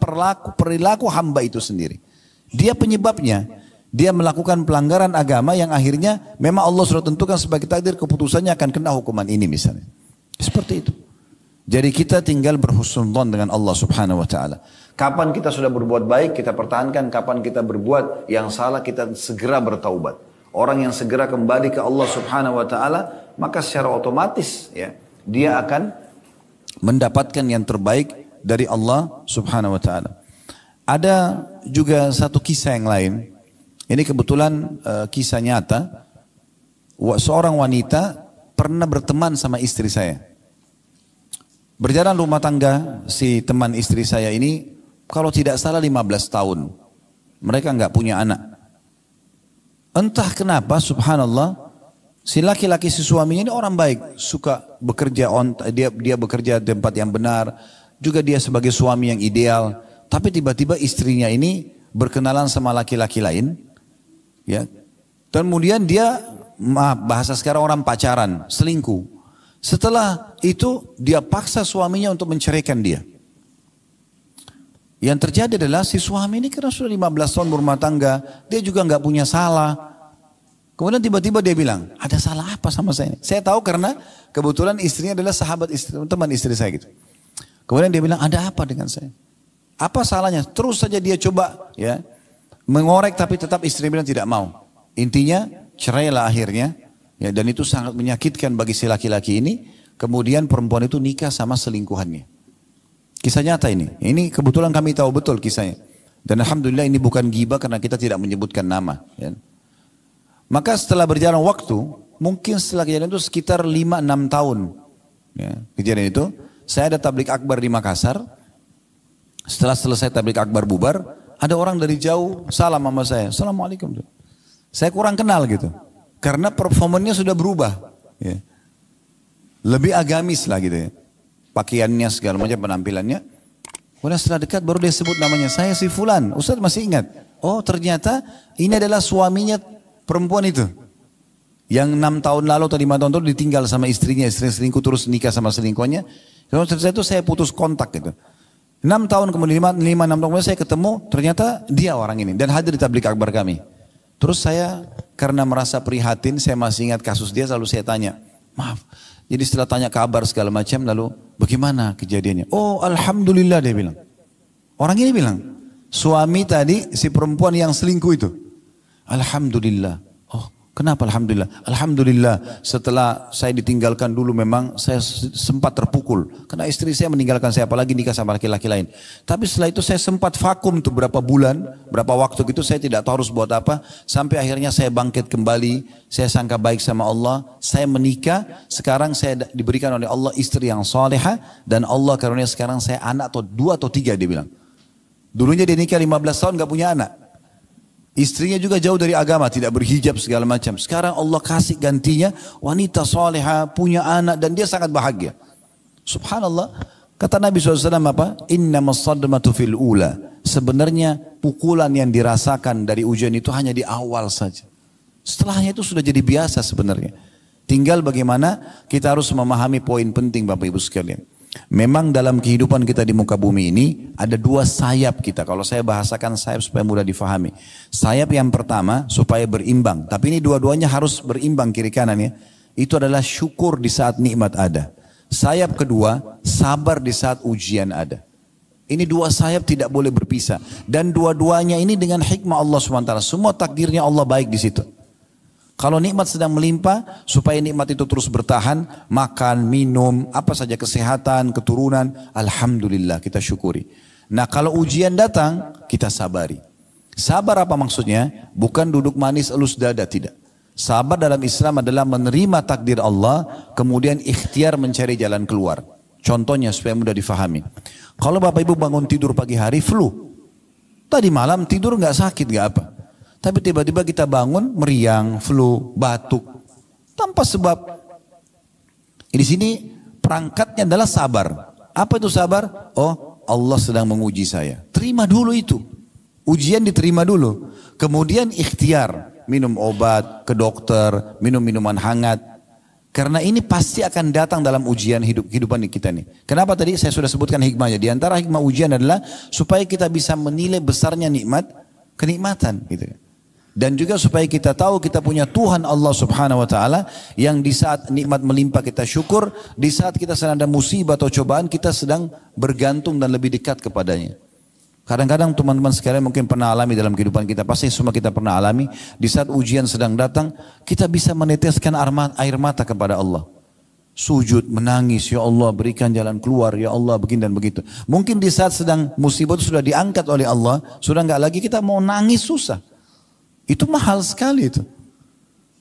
perilaku hamba itu sendiri. Dia penyebabnya. Dia melakukan pelanggaran agama yang akhirnya memang Allah sudah tentukan sebagai takdir, keputusannya akan kena hukuman ini misalnya. Seperti itu. Jadi kita tinggal berhusnudzon dengan Allah Subhanahu wa taala. Kapan kita sudah berbuat baik, kita pertahankan. Kapan kita berbuat yang salah, kita segera bertaubat. Orang yang segera kembali ke Allah Subhanahu wa taala, maka secara otomatis ya, dia akan mendapatkan yang terbaik dari Allah Subhanahu wa taala. Ada juga satu kisah yang lain. Ini kebetulan kisah nyata. Seorang wanita pernah berteman sama istri saya. Berjalan rumah tangga si teman istri saya ini, kalau tidak salah 15 tahun. Mereka nggak punya anak. Entah kenapa, subhanallah, si laki-laki si suaminya ini orang baik, suka bekerja, dia bekerja di tempat yang benar, juga dia sebagai suami yang ideal. Tapi tiba-tiba istrinya ini berkenalan sama laki-laki lain. Ya, kemudian dia, bahasa sekarang orang pacaran, selingkuh. Setelah itu dia paksa suaminya untuk menceraikan dia. Yang terjadi adalah si suami ini karena sudah 15 tahun berumah tangga, dia juga nggak punya salah. Kemudian tiba-tiba dia bilang, ada salah apa sama saya? Saya tahu karena kebetulan istrinya adalah sahabat istri, teman istri saya gitu. Kemudian dia bilang, ada apa dengan saya? Apa salahnya? Terus saja dia coba ya mengorek, tapi tetap istri bilang tidak mau. Intinya cerailah akhirnya, ya, dan itu sangat menyakitkan bagi si laki-laki ini. Kemudian perempuan itu nikah sama selingkuhannya. Kisah nyata ini. Ini kebetulan kami tahu betul kisahnya. Dan alhamdulillah ini bukan ghibah karena kita tidak menyebutkan nama. Ya. Maka setelah berjalan waktu, mungkin setelah kejadian itu sekitar 5-6 tahun. Ya, kejadian itu, saya ada tablik akbar di Makassar. Setelah selesai tablik akbar bubar, ada orang dari jauh salam sama saya. Assalamualaikum. Saya kurang kenal gitu. Karena performanya sudah berubah. Ya. Lebih agamis lah gitu ya. Pakaiannya segala macam penampilannya. Kemudian setelah dekat baru dia sebut namanya, saya si Fulan. Ustaz masih ingat. Oh ternyata ini adalah suaminya perempuan itu. Yang 6 tahun lalu atau 5 tahun lalu ditinggal sama istrinya, istri selingkuh terus nikah sama selingkuhnya. Kalau setelah itu saya putus kontak gitu. 6 tahun kemudian, 5-6 tahun kemudian saya ketemu, ternyata dia orang ini. Dan hadir di tablik akbar kami. Terus saya karena merasa prihatin, saya masih ingat kasus dia, lalu saya tanya, maaf. Jadi setelah tanya kabar segala macam, lalu bagaimana kejadiannya? Oh alhamdulillah dia bilang. Orang ini bilang, suami tadi si perempuan yang selingkuh itu. Alhamdulillah. Oh kenapa alhamdulillah? Alhamdulillah setelah saya ditinggalkan dulu memang saya sempat terpukul. Karena istri saya meninggalkan saya, apalagi nikah sama laki-laki lain. Tapi setelah itu saya sempat vakum untuk berapa bulan, berapa waktu gitu saya tidak tahu harus buat apa. Sampai akhirnya saya bangkit kembali, saya sangka baik sama Allah. Saya menikah, sekarang saya diberikan oleh Allah istri yang salihah. Dan Allah karunia sekarang saya anak atau 2 atau 3 dia bilang. Dulunya dia nikah 15 tahun gak punya anak. Istrinya juga jauh dari agama, tidak berhijab segala macam. Sekarang Allah kasih gantinya wanita soleha, punya anak dan dia sangat bahagia. Subhanallah. Kata Nabi SAW apa? Innamas sadmatu fil ula. Sebenarnya pukulan yang dirasakan dari ujian itu hanya di awal saja. Setelahnya itu sudah jadi biasa sebenarnya. Tinggal bagaimana kita harus memahami poin penting Bapak Ibu sekalian. Memang dalam kehidupan kita di muka bumi ini ada 2 sayap kita. Kalau saya bahasakan sayap supaya mudah difahami. Sayap yang pertama supaya berimbang. Tapi ini dua-duanya harus berimbang kiri kanan ya. Itu adalah syukur di saat nikmat ada. Sayap kedua, sabar di saat ujian ada. Ini 2 sayap tidak boleh berpisah. Dan dua-duanya ini dengan hikmah Allah SWT. Semua takdirnya Allah baik di situ. Kalau nikmat sedang melimpah, supaya nikmat itu terus bertahan, makan, minum, apa saja kesehatan, keturunan, alhamdulillah kita syukuri. Nah kalau ujian datang, kita sabari. Sabar apa maksudnya? Bukan duduk manis elus dada, tidak. Sabar dalam Islam adalah menerima takdir Allah, kemudian ikhtiar mencari jalan keluar. Contohnya supaya mudah difahami. Kalau Bapak Ibu bangun tidur pagi hari, flu. Tadi malam tidur nggak sakit, nggak apa. Tapi tiba-tiba kita bangun meriang, flu, batuk, tanpa sebab. Di sini perangkatnya adalah sabar. Apa itu sabar? Oh, Allah sedang menguji saya. Terima dulu itu. Ujian diterima dulu. Kemudian ikhtiar, minum obat, ke dokter, minum minuman hangat. Karena ini pasti akan datang dalam ujian kehidupan kita nih. Kenapa tadi saya sudah sebutkan hikmahnya? Di antara hikmah ujian adalah supaya kita bisa menilai besarnya nikmat, kenikmatan gitu. Dan juga supaya kita tahu kita punya Tuhan Allah Subhanahu wa taala yang di saat nikmat melimpah kita syukur, di saat kita sedang ada musibah atau cobaan kita sedang bergantung dan lebih dekat kepadanya. Kadang-kadang teman-teman sekalian mungkin pernah alami dalam kehidupan kita, pasti semua kita pernah alami, di saat ujian sedang datang, kita bisa meneteskan air mata kepada Allah. Sujud, menangis, ya Allah berikan jalan keluar, ya Allah begini dan begitu. Mungkin di saat sedang musibah itu sudah diangkat oleh Allah, sudah enggak lagi kita mau nangis susah. Itu mahal sekali itu.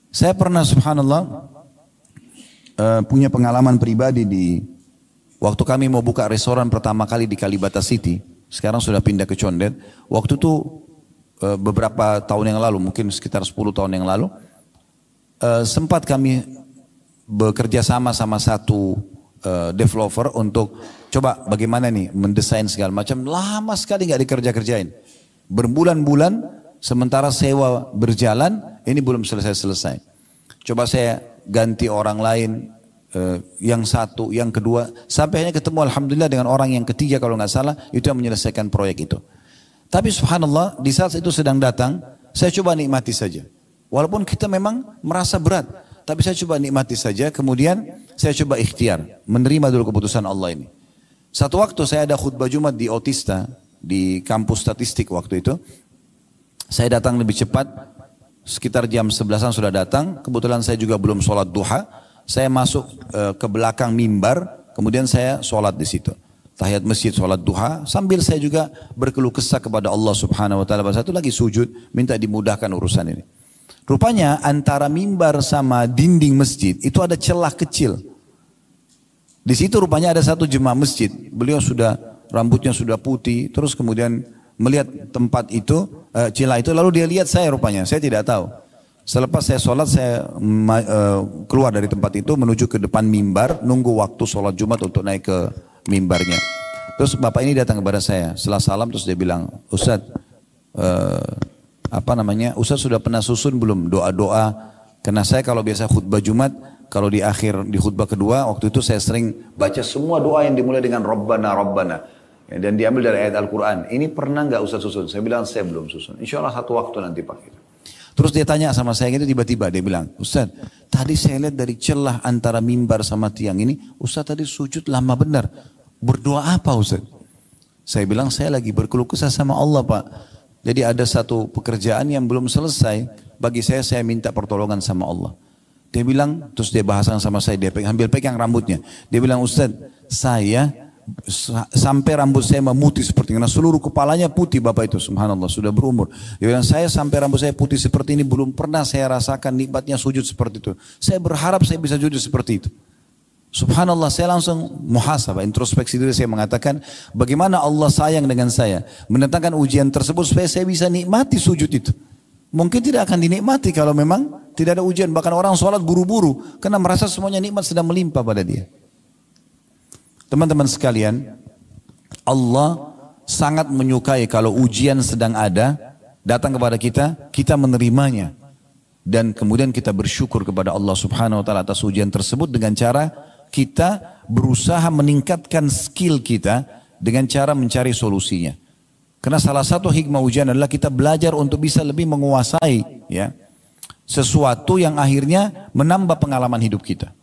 Saya pernah subhanallah punya pengalaman pribadi di waktu kami mau buka restoran pertama kali di Kalibata City. Sekarang sudah pindah ke Condet. Waktu itu beberapa tahun yang lalu, mungkin sekitar 10 tahun yang lalu, sempat kami bekerja sama satu developer untuk coba bagaimana nih mendesain segala macam. Lama sekali nggak dikerja-kerjain. Berbulan-bulan. Sementara sewa berjalan, ini belum selesai-selesai. Coba saya ganti orang lain, yang satu, yang kedua, sampai akhirnya ketemu alhamdulillah dengan orang yang ketiga kalau nggak salah, itu yang menyelesaikan proyek itu. Tapi subhanallah, di saat itu sedang datang, saya coba nikmati saja. Walaupun kita memang merasa berat, tapi saya coba nikmati saja, kemudian saya coba ikhtiar, menerima dulu keputusan Allah ini. Satu waktu saya ada khutbah Jumat di Otista, di kampus statistik waktu itu. Saya datang lebih cepat, sekitar jam 11-an sudah datang. Kebetulan saya juga belum sholat duha. Saya masuk ke belakang mimbar, kemudian saya sholat di situ. Tahiyat masjid, sholat duha. Sambil saya juga berkeluh kesah kepada Allah Subhanahu Wa Taala. Satu lagi sujud, minta dimudahkan urusan ini. Rupanya antara mimbar sama dinding masjid itu ada celah kecil. Di situ rupanya ada satu jemaah masjid. Beliau sudah rambutnya sudah putih, terus kemudian melihat tempat itu, celah itu, lalu dia lihat saya rupanya, saya tidak tahu. Selepas saya sholat, saya keluar dari tempat itu menuju ke depan mimbar, nunggu waktu sholat Jumat untuk naik ke mimbarnya. Terus bapak ini datang kepada saya, setelah salam terus dia bilang, Ustadz, Ustadz sudah pernah susun belum doa-doa? Karena saya kalau biasa khutbah Jumat, kalau di khutbah kedua, waktu itu saya sering baca semua doa yang dimulai dengan Rabbana, Rabbana. Ya, dan diambil dari ayat Al-Quran. Ini pernah nggak Ustadz susun? Saya bilang, saya belum susun. Insya Allah satu waktu nanti Pak. Terus dia tanya sama saya gitu, tiba-tiba dia bilang, Ustadz, tadi saya lihat dari celah antara mimbar sama tiang ini, Ustadz tadi sujud lama benar. Berdoa apa Ustadz? Saya bilang, saya lagi berkeluh kesah sama Allah Pak. Jadi ada satu pekerjaan yang belum selesai, bagi saya minta pertolongan sama Allah. Dia bilang, terus dia bahasan sama saya, dia ambil pegang rambutnya. Dia bilang, Ustadz, saya sampai rambut saya memutih seperti ini. Karena seluruh kepalanya putih Bapak itu, subhanallah, sudah berumur. Dia bilang, saya sampai rambut saya putih seperti ini, belum pernah saya rasakan nikmatnya sujud seperti itu. Saya berharap saya bisa sujud seperti itu. Subhanallah, saya langsung muhasabah, introspeksi diri, saya mengatakan, bagaimana Allah sayang dengan saya, mendatangkan ujian tersebut supaya saya bisa nikmati sujud itu. Mungkin tidak akan dinikmati kalau memang tidak ada ujian. Bahkan orang sholat buru-buru, karena merasa semuanya nikmat sedang melimpah pada dia. Teman-teman sekalian, Allah sangat menyukai kalau ujian sedang ada, datang kepada kita, kita menerimanya. Dan kemudian kita bersyukur kepada Allah subhanahu wa ta'ala atas ujian tersebut dengan cara kita berusaha meningkatkan skill kita dengan cara mencari solusinya. Karena salah satu hikmah ujian adalah kita belajar untuk bisa lebih menguasai ya, sesuatu yang akhirnya menambah pengalaman hidup kita.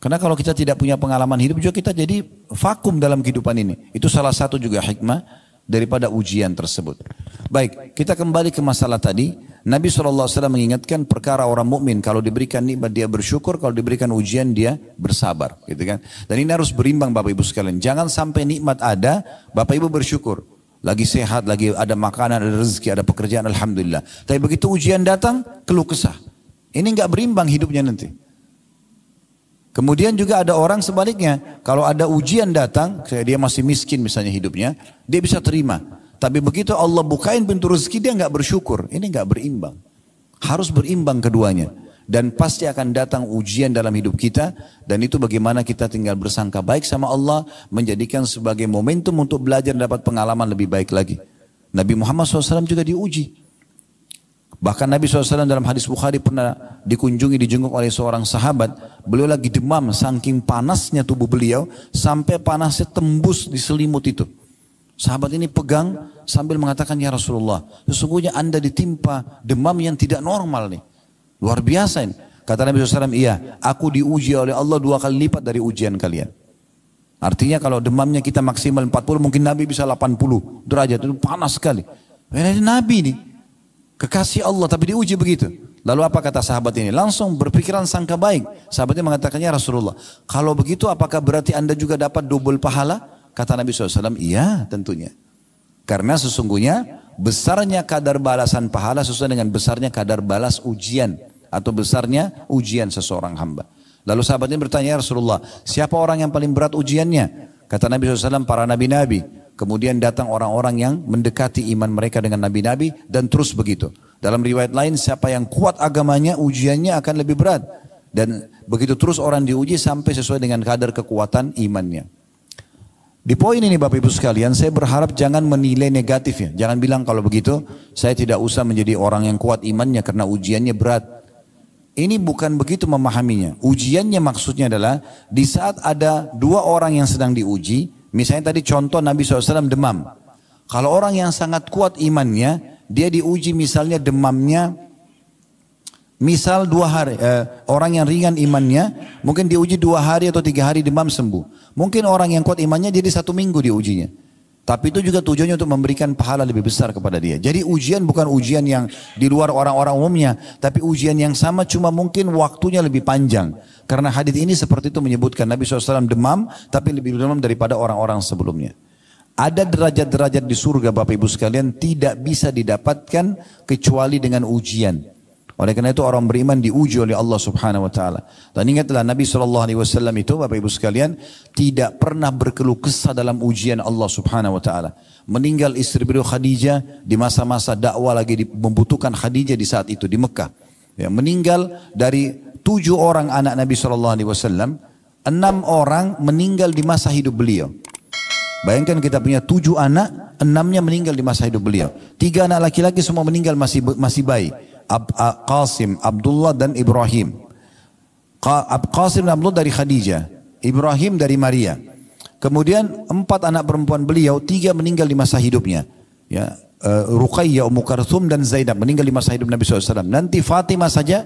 Karena kalau kita tidak punya pengalaman hidup juga kita jadi vakum dalam kehidupan ini. Itu salah satu juga hikmah daripada ujian tersebut. Baik, kita kembali ke masalah tadi. Nabi SAW mengingatkan perkara orang mukmin kalau diberikan nikmat dia bersyukur, kalau diberikan ujian dia bersabar, gitu kan? Dan ini harus berimbang Bapak Ibu sekalian. Jangan sampai nikmat ada, Bapak Ibu bersyukur. Lagi sehat, lagi ada makanan, ada rezeki, ada pekerjaan, alhamdulillah. Tapi begitu ujian datang, keluh kesah. Ini enggak berimbang hidupnya nanti. Kemudian juga ada orang sebaliknya, kalau ada ujian datang, dia masih miskin misalnya hidupnya, dia bisa terima. Tapi begitu Allah bukain pintu rezeki, dia nggak bersyukur. Ini nggak berimbang. Harus berimbang keduanya. Dan pasti akan datang ujian dalam hidup kita, dan itu bagaimana kita tinggal bersangka baik sama Allah, menjadikan sebagai momentum untuk belajar dan dapat pengalaman lebih baik lagi. Nabi Muhammad SAW juga diuji. Bahkan Nabi SAW dalam hadis Bukhari pernah dijenguk oleh seorang sahabat. Beliau lagi demam, saking panasnya tubuh beliau, sampai panasnya tembus di selimut itu. Sahabat ini pegang sambil mengatakan, ya Rasulullah, sesungguhnya anda ditimpa demam yang tidak normal nih. Luar biasa ini. Kata Nabi SAW, iya, aku diuji oleh Allah 2 kali lipat dari ujian kalian. Artinya kalau demamnya kita maksimal 40, mungkin Nabi bisa 80 derajat, itu panas sekali. Ini Nabi nih. Kekasih Allah tapi diuji begitu. Lalu apa kata sahabat ini? Langsung berpikiran sangka baik. Sahabatnya mengatakannya, Rasulullah, kalau begitu apakah berarti anda juga dapat double pahala? Kata Nabi SAW, iya tentunya. Karena sesungguhnya besarnya kadar balasan pahala sesuai dengan besarnya kadar balas ujian. Atau besarnya ujian seseorang hamba. Lalu sahabatnya bertanya, ya Rasulullah, siapa orang yang paling berat ujiannya? Kata Nabi SAW, para nabi-nabi. Kemudian datang orang-orang yang mendekati iman mereka dengan nabi-nabi dan terus begitu. Dalam riwayat lain, siapa yang kuat agamanya, ujiannya akan lebih berat. Dan begitu terus orang diuji sampai sesuai dengan kadar kekuatan imannya. Di poin ini Bapak Ibu sekalian, saya berharap jangan menilai negatif ya. Jangan bilang kalau begitu, saya tidak usah menjadi orang yang kuat imannya karena ujiannya berat. Ini bukan begitu memahaminya. Ujiannya maksudnya adalah di saat ada 2 orang yang sedang diuji, misalnya tadi contoh Nabi SAW demam. Kalau orang yang sangat kuat imannya, dia diuji misalnya demamnya, misal 2 hari. Orang yang ringan imannya, mungkin diuji 2 hari atau 3 hari demam sembuh. Mungkin orang yang kuat imannya jadi 1 minggu diujinya. Tapi itu juga tujuannya untuk memberikan pahala lebih besar kepada dia. Jadi ujian bukan ujian yang di luar orang-orang umumnya. Tapi ujian yang sama cuma mungkin waktunya lebih panjang. Karena hadis ini seperti itu menyebutkan Nabi SAW demam, tapi lebih demam daripada orang-orang sebelumnya. Ada derajat-derajat di surga Bapak Ibu sekalian tidak bisa didapatkan kecuali dengan ujian. Oleh karena itu orang beriman diuji oleh Allah Subhanahu wa taala. Dan ingatlah Nabi SAW itu Bapak Ibu sekalian tidak pernah berkeluh kesah dalam ujian Allah Subhanahu wa taala. Meninggal istri beliau Khadijah di masa-masa dakwah lagi membutuhkan Khadijah di saat itu di Mekah. Ya, meninggal dari 7 orang anak Nabi SAW, 6 orang meninggal di masa hidup beliau. Bayangkan kita punya 7 anak, 6-nya meninggal di masa hidup beliau. 3 anak laki-laki semua meninggal masih bayi. Qasim, Abdullah dan Ibrahim. Qasim dan Abdullah dari Khadijah, Ibrahim dari Maria. Kemudian 4 anak perempuan beliau, 3 meninggal di masa hidupnya. Ya, Ruqayyah, Ummu Karthum dan Zainab meninggal di masa hidup Nabi SAW. Nanti Fatimah saja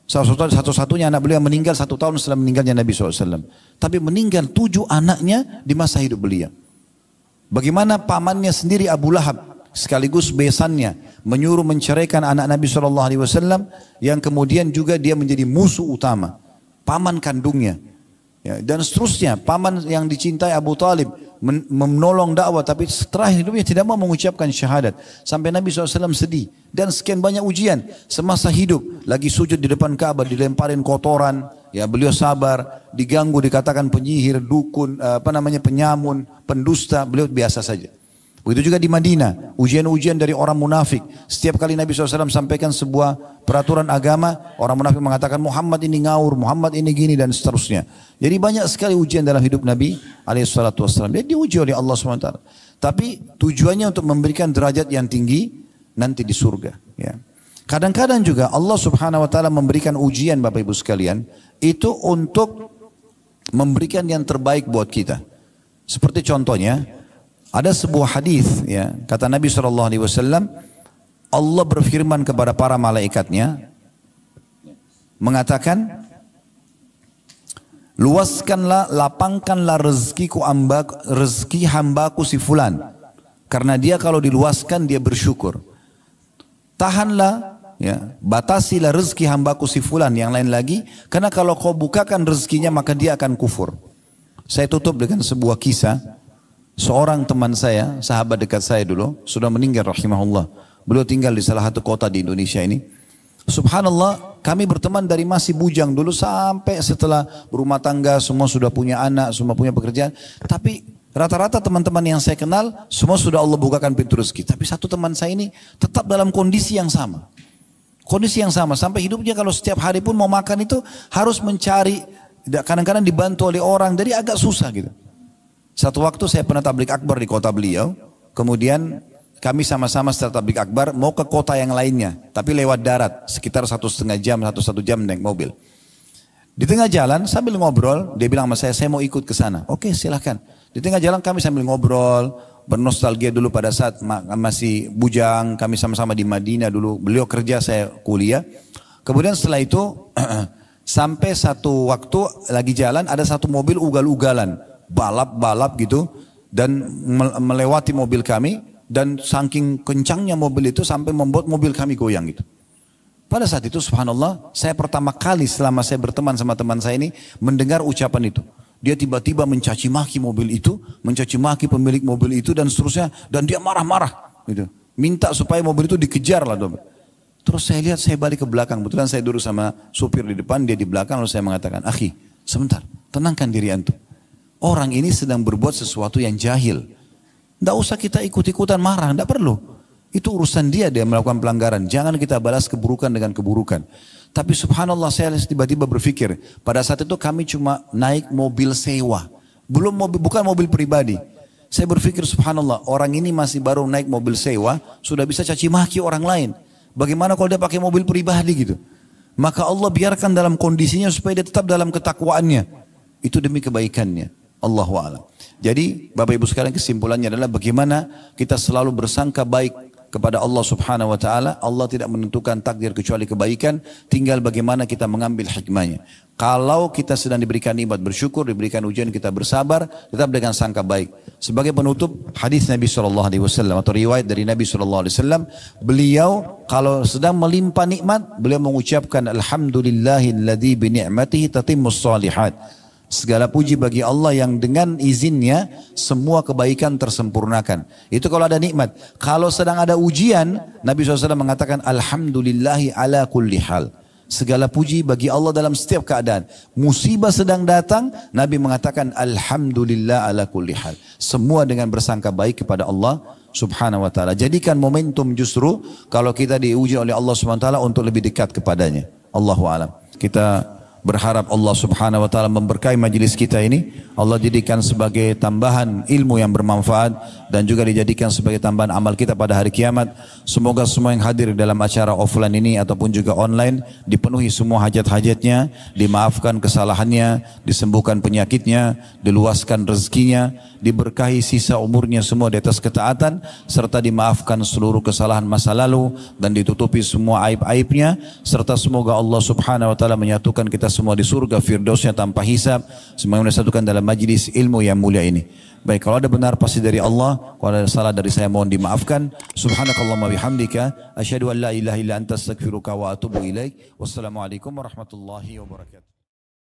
satu-satunya anak beliau meninggal 1 tahun setelah meninggalnya Nabi SAW. Tapi meninggal 7 anaknya di masa hidup beliau. Bagaimana pamannya sendiri Abu Lahab sekaligus besannya menyuruh menceraikan anak Nabi SAW, yang kemudian juga dia menjadi musuh utama, paman kandungnya. Ya, dan seterusnya, paman yang dicintai Abu Talib menolong dakwah, tapi setelah hidupnya tidak mau mengucapkan syahadat. Sampai Nabi SAW sedih. Dan sekian banyak ujian semasa hidup. Lagi sujud di depan Ka'bah dilemparin kotoran. Ya, beliau sabar. Diganggu dikatakan penyihir, dukun, penyamun, pendusta. Beliau biasa saja. Begitu juga di Madinah, ujian-ujian dari orang munafik. Setiap kali Nabi SAW sampaikan sebuah peraturan agama, orang munafik mengatakan Muhammad ini ngawur, Muhammad ini gini dan seterusnya. Jadi banyak sekali ujian dalam hidup Nabi SAW. Dia diuji oleh Allah SWT. Tapi tujuannya untuk memberikan derajat yang tinggi nanti di surga. Ya. Kadang-kadang juga Allah Subhanahu Wa Taala memberikan ujian Bapak Ibu sekalian itu untuk memberikan yang terbaik buat kita. Seperti contohnya, ada sebuah hadis, ya, kata Nabi SAW, Allah berfirman kepada para malaikatnya, mengatakan, luaskanlah, lapangkanlah rezeki hambaku si fulan, karena dia kalau diluaskan dia bersyukur. Tahanlah, ya, batasilah rezeki hambaku si fulan, yang lain lagi, karena kalau kau bukakan rezekinya maka dia akan kufur. Saya tutup dengan sebuah kisah. Seorang teman saya, sahabat dekat saya dulu, sudah meninggal rahimahullah. Beliau tinggal di salah satu kota di Indonesia ini. Subhanallah, kami berteman dari masih bujang dulu sampai setelah berumah tangga, semua sudah punya anak, semua punya pekerjaan. Tapi rata-rata teman-teman yang saya kenal, semua sudah Allah bukakan pintu rezeki. Tapi satu teman saya ini tetap dalam kondisi yang sama. Kondisi yang sama, sampai hidupnya kalau setiap hari pun mau makan itu harus mencari, kadang-kadang dibantu oleh orang, jadi agak susah gitu. Satu waktu saya pernah tablik akbar di kota beliau, kemudian kami sama-sama setelah tablik akbar mau ke kota yang lainnya, tapi lewat darat, sekitar 1,5 jam, 1 jam naik mobil. Di tengah jalan sambil ngobrol, dia bilang sama saya mau ikut ke sana. Oke, silahkan. Di tengah jalan kami sambil ngobrol, bernostalgia dulu pada saat masih bujang, kami sama-sama di Madinah dulu, beliau kerja, saya kuliah. Kemudian setelah itu, sampai satu waktu lagi jalan, ada satu mobil ugal-ugalan, balap-balap gitu, dan melewati mobil kami, dan saking kencangnya mobil itu sampai membuat mobil kami goyang gitu. Pada saat itu subhanallah, saya pertama kali selama saya berteman sama teman saya ini mendengar ucapan itu. Dia tiba-tiba mencaci maki mobil itu, mencaci maki pemilik mobil itu dan seterusnya, dan dia marah-marah gitu. Minta supaya mobil itu dikejar lah. Terus saya lihat, saya balik ke belakang, kebetulan saya duduk sama supir di depan, dia di belakang, lalu saya mengatakan, "Akhi, sebentar, tenangkan diri antum. Orang ini sedang berbuat sesuatu yang jahil. Tidak usah kita ikut-ikutan marah, tidak perlu. Itu urusan dia melakukan pelanggaran. Jangan kita balas keburukan dengan keburukan." Tapi subhanallah, saya tiba-tiba berpikir, pada saat itu kami cuma naik mobil sewa. Bukan mobil pribadi. Saya berpikir subhanallah, orang ini masih baru naik mobil sewa, sudah bisa caci maki orang lain. Bagaimana kalau dia pakai mobil pribadi gitu? Maka Allah biarkan dalam kondisinya supaya dia tetap dalam ketakwaannya. Itu demi kebaikannya. Allahu a'lam. Jadi Bapak Ibu sekalian, kesimpulannya adalah bagaimana kita selalu bersangka baik kepada Allah Subhanahu wa taala. Allah tidak menentukan takdir kecuali kebaikan, tinggal bagaimana kita mengambil hikmahnya. Kalau kita sedang diberikan nikmat bersyukur, diberikan ujian kita bersabar, tetap dengan sangka baik. Sebagai penutup, hadis Nabi SAW atau riwayat dari Nabi SAW, beliau kalau sedang melimpah nikmat, beliau mengucapkan alhamdulillahilladzi bi ni'matihi tatimmus shalihat. Segala puji bagi Allah yang dengan izinnya semua kebaikan tersempurnakan. Itu kalau ada nikmat. Kalau sedang ada ujian, Nabi SAW mengatakan alhamdulillahi ala kulli hal. Segala puji bagi Allah dalam setiap keadaan. Musibah sedang datang, Nabi mengatakan alhamdulillah ala kulli hal. Semua dengan bersangka baik kepada Allah Subhanahu wa taala. Jadikan momentum justru kalau kita diuji oleh Allah Subhanahu wa taala untuk lebih dekat kepadanya. Allahu a'lam. Kita berharap Allah Subhanahu wa taala memberkahi majelis kita ini. Allah jadikan sebagai tambahan ilmu yang bermanfaat dan juga dijadikan sebagai tambahan amal kita pada hari kiamat. Semoga semua yang hadir dalam acara offline ini ataupun juga online dipenuhi semua hajat-hajatnya, dimaafkan kesalahannya, disembuhkan penyakitnya, diluaskan rezekinya, diberkahi sisa umurnya semua di atas ketaatan, serta dimaafkan seluruh kesalahan masa lalu dan ditutupi semua aib-aibnya, serta semoga Allah Subhanahu wa taala menyatukan kita semua di surga firdausnya tanpa hisab, semoga disatukan dalam majlis ilmu yang mulia ini. Baik, kalau ada benar pasti dari Allah, kalau ada salah dari saya mohon dimaafkan. Subhanakallahumma bihamdika asyhadu an la ilaha illa anta astaghfiruka wa atubu ilaik. Wassalamualaikum warahmatullahi wabarakatuh.